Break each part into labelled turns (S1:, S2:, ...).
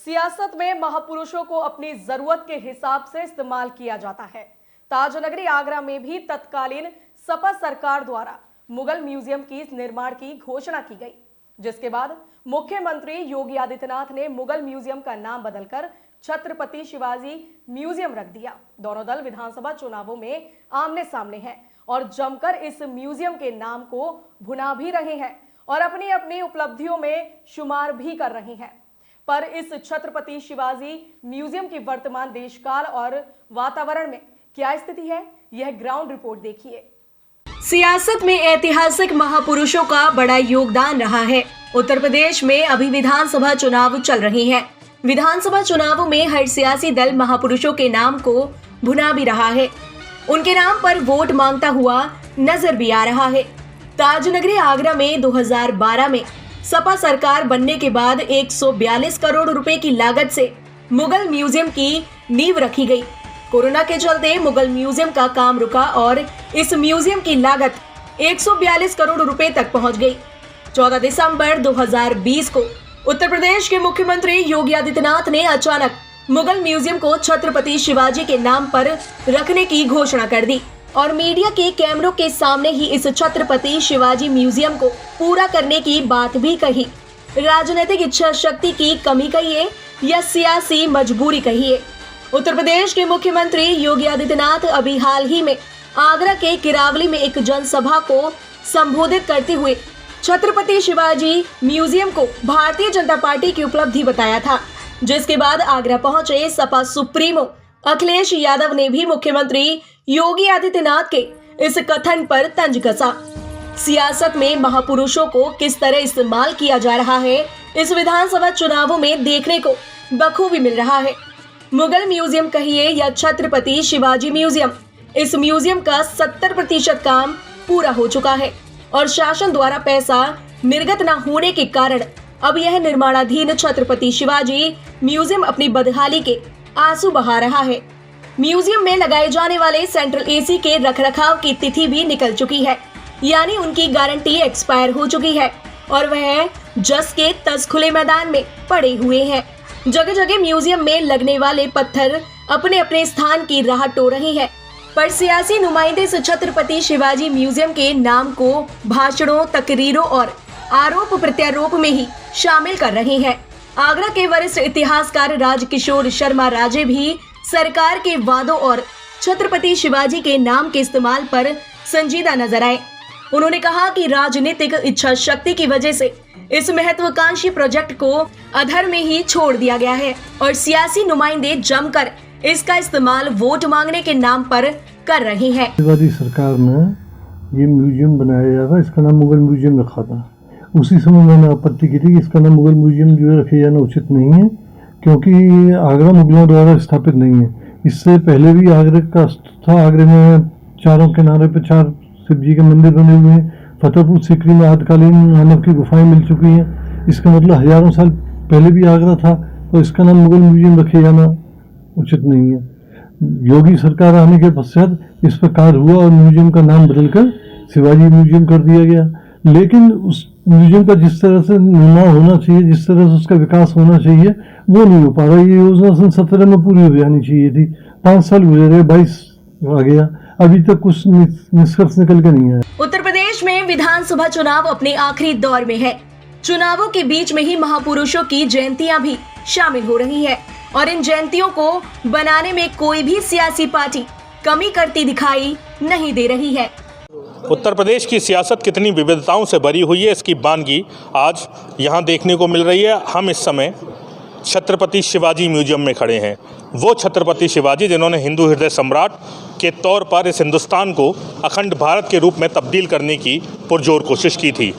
S1: सियासत में महापुरुषों को अपनी जरूरत के हिसाब से इस्तेमाल किया जाता है। ताजनगरी आगरा में भी तत्कालीन सपा सरकार द्वारा मुगल म्यूजियम की निर्माण की घोषणा की गई, जिसके बाद मुख्यमंत्री योगी आदित्यनाथ ने मुगल म्यूजियम का नाम बदलकर छत्रपति शिवाजी म्यूजियम रख दिया। दोनों दल विधानसभा चुनावों में आमने सामने हैं और जमकर इस म्यूजियम के नाम को भुना भी रहे हैं और अपनी अपनी उपलब्धियों में शुमार भी कर रहे हैं। पर इस छत्रपति शिवाजी म्यूजियम की वर्तमान देशकाल और वातावरण में क्या स्थिति है, यह ग्राउंड रिपोर्ट देखिए। सियासत में ऐतिहासिक महापुरुषों का बड़ा योगदान रहा है। उत्तर प्रदेश में अभी विधानसभा चुनाव चल रहे हैं। विधानसभा चुनावों में हर सियासी दल महापुरुषों के नाम को भुना भी रहा है, उनके नाम पर वोट मांगता हुआ नजर भी आ रहा है। ताजनगरी आगरा में 2012 में सपा सरकार बनने के बाद 142 करोड़ रुपए की लागत से मुगल म्यूजियम की नींव रखी गई। कोरोना के चलते मुगल म्यूजियम का काम रुका और इस म्यूजियम की लागत 142 करोड़ रुपए तक पहुंच गई। 14 दिसंबर 2020 को उत्तर प्रदेश के मुख्यमंत्री योगी आदित्यनाथ ने अचानक मुगल म्यूजियम को छत्रपति शिवाजी के नाम पर रखने की घोषणा कर दी और मीडिया के कैमरों के सामने ही इस छत्रपति शिवाजी म्यूजियम को पूरा करने की बात भी कही। राजनीतिक इच्छा शक्ति की कमी कहिए या सियासी मजबूरी कहिए, उत्तर प्रदेश के मुख्यमंत्री योगी आदित्यनाथ अभी हाल ही में आगरा के किरावली में एक जनसभा को संबोधित करते हुए छत्रपति शिवाजी म्यूजियम को भारतीय जनता पार्टी की उपलब्धि बताया था, जिसके बाद आगरा पहुंचे सपा सुप्रीमो अखिलेश यादव ने भी मुख्यमंत्री योगी आदित्यनाथ के इस कथन पर तंज कसा। सियासत में महापुरुषों को किस तरह इस्तेमाल किया जा रहा है, इस विधानसभा चुनावों में देखने को बखूबी मिल रहा है। मुगल म्यूजियम कहिए या छत्रपति शिवाजी म्यूजियम, इस म्यूजियम का 70% काम पूरा हो चुका है और शासन द्वारा पैसा निर्गत न होने के कारण अब यह निर्माणाधीन छत्रपति शिवाजी म्यूजियम अपनी बदहाली के आंसू बहा रहा है। म्यूजियम में लगाए जाने वाले सेंट्रल एसी के रखरखाव की तिथि भी निकल चुकी है, यानी उनकी गारंटी एक्सपायर हो चुकी है और वह जस के तस खुले मैदान में पड़े हुए हैं। जगह जगह म्यूजियम में लगने वाले पत्थर अपने अपने स्थान की राह टो रहे हैं, पर सियासी नुमाइंदे इस छत्रपति शिवाजी म्यूजियम के नाम को भाषणों, तकरीरों और आरोप प्रत्यारोप में ही शामिल कर रहे हैं। आगरा के वरिष्ठ इतिहासकार राजकिशोर शर्मा राजे भी सरकार के वादों और छत्रपति शिवाजी के नाम के इस्तेमाल पर संजीदा नजर आए। उन्होंने कहा कि राजनीतिक इच्छा शक्ति की वजह से इस महत्वाकांक्षी प्रोजेक्ट को अधर में ही छोड़ दिया गया है और सियासी नुमाइंदे जमकर इसका इस्तेमाल वोट मांगने के नाम पर कर रहे हैं।
S2: शिवाजी सरकार में ये म्यूजियम बनाया जा था, इसका नाम मुगल म्यूजियम रखा था। उसी समय मैंने आपत्ति की थी कि इसका नाम मुगल म्यूजियम जो है रखे जाना उचित नहीं है, क्योंकि आगरा मुगलों द्वारा स्थापित नहीं है। इससे पहले भी आगरा का था। आगरे में चारों किनारे पे 4 शिव जी के मंदिर बने हुए हैं। फतेहपुर सीकरी में आदिकालीन मानव की गुफाएं मिल चुकी हैं। इसका मतलब हजारों साल पहले भी आगरा था, तो इसका नाम मुगल म्यूजियम रखे जाना उचित नहीं है। योगी सरकार आने के पश्चात इस पर कार्य हुआ और म्यूजियम का नाम बदलकर शिवाजी म्यूजियम कर दिया गया, लेकिन उस म्यूजियम का जिस तरह से निर्माण होना चाहिए, जिस तरह से उसका विकास होना चाहिए, वो नहीं हो पा रहा। ये योजना सन 17 में पूरी हो जानी चाहिए थी। 5 साल गुजरे, 22 आ गया, अभी तक कुछ निष्कर्ष निकल के नहीं आया।
S1: उत्तर प्रदेश में विधानसभा चुनाव अपने आखिरी दौर में है। चुनावों के बीच में ही महापुरुषों की जयंतियां भी शामिल हो रही है और इन जयंतियों को बनाने में कोई भी सियासी पार्टी कमी करती दिखाई नहीं दे रही है।
S3: उत्तर प्रदेश की सियासत कितनी विविधताओं से भरी हुई है, इसकी बानगी आज यहाँ देखने को मिल रही है। हम इस समय छत्रपति शिवाजी म्यूजियम में खड़े हैं। वो छत्रपति शिवाजी जिन्होंने हिंदू हृदय सम्राट के तौर पर इस हिंदुस्तान को अखंड भारत के रूप में तब्दील करने की पुरजोर कोशिश की थी।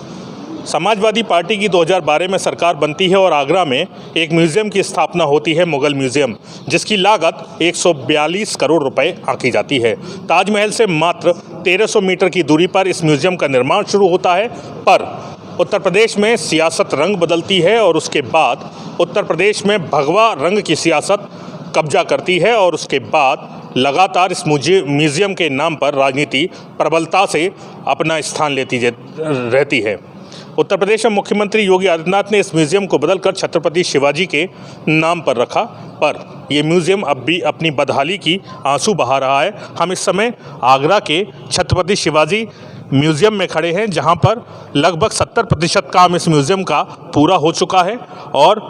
S3: समाजवादी पार्टी की 2012 में सरकार बनती है और आगरा में एक म्यूज़ियम की स्थापना होती है, मुगल म्यूज़ियम, जिसकी लागत 142 करोड़ रुपए आंकी जाती है। ताजमहल से मात्र 1300 मीटर की दूरी पर इस म्यूज़ियम का निर्माण शुरू होता है, पर उत्तर प्रदेश में सियासत रंग बदलती है और उसके बाद उत्तर प्रदेश में भगवा रंग की सियासत कब्जा करती है और उसके बाद लगातार इस म्यूज़ियम के नाम पर राजनीति प्रबलता से अपना स्थान लेती रहती है। उत्तर प्रदेश में मुख्यमंत्री योगी आदित्यनाथ ने इस म्यूज़ियम को बदलकर छत्रपति शिवाजी के नाम पर रखा, पर ये म्यूज़ियम अब भी अपनी बदहाली की आंसू बहा रहा है। हम इस समय आगरा के छत्रपति शिवाजी म्यूज़ियम में खड़े हैं, जहां पर लगभग 70% काम इस म्यूज़ियम का पूरा हो चुका है और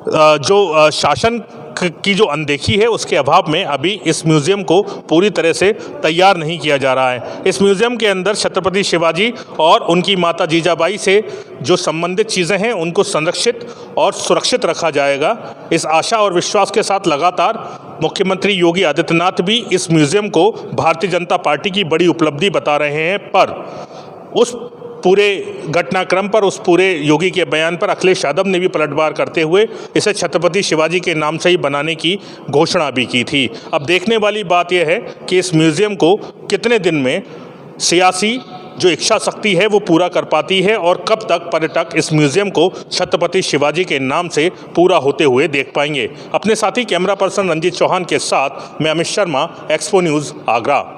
S3: जो शासन की जो अनदेखी है उसके अभाव में अभी इस म्यूज़ियम को पूरी तरह से तैयार नहीं किया जा रहा है। इस म्यूज़ियम के अंदर छत्रपति शिवाजी और उनकी माता जीजाबाई से जो संबंधित चीज़ें हैं उनको संरक्षित और सुरक्षित रखा जाएगा। इस आशा और विश्वास के साथ लगातार मुख्यमंत्री योगी आदित्यनाथ भी इस म्यूज़ियम को भारतीय जनता पार्टी की बड़ी उपलब्धि बता रहे हैं, पर उस पूरे घटनाक्रम पर, उस पूरे योगी के बयान पर अखिलेश यादव ने भी पलटवार करते हुए इसे छत्रपति शिवाजी के नाम से ही बनाने की घोषणा भी की थी। अब देखने वाली बात यह है कि इस म्यूज़ियम को कितने दिन में सियासी जो इच्छा शक्ति है वो पूरा कर पाती है और कब तक पर्यटक इस म्यूज़ियम को छत्रपति शिवाजी के नाम से पूरा होते हुए देख पाएंगे। अपने साथी कैमरा पर्सन रंजीत चौहान के साथ मैं अमित शर्मा, एक्सपो न्यूज़ आगरा।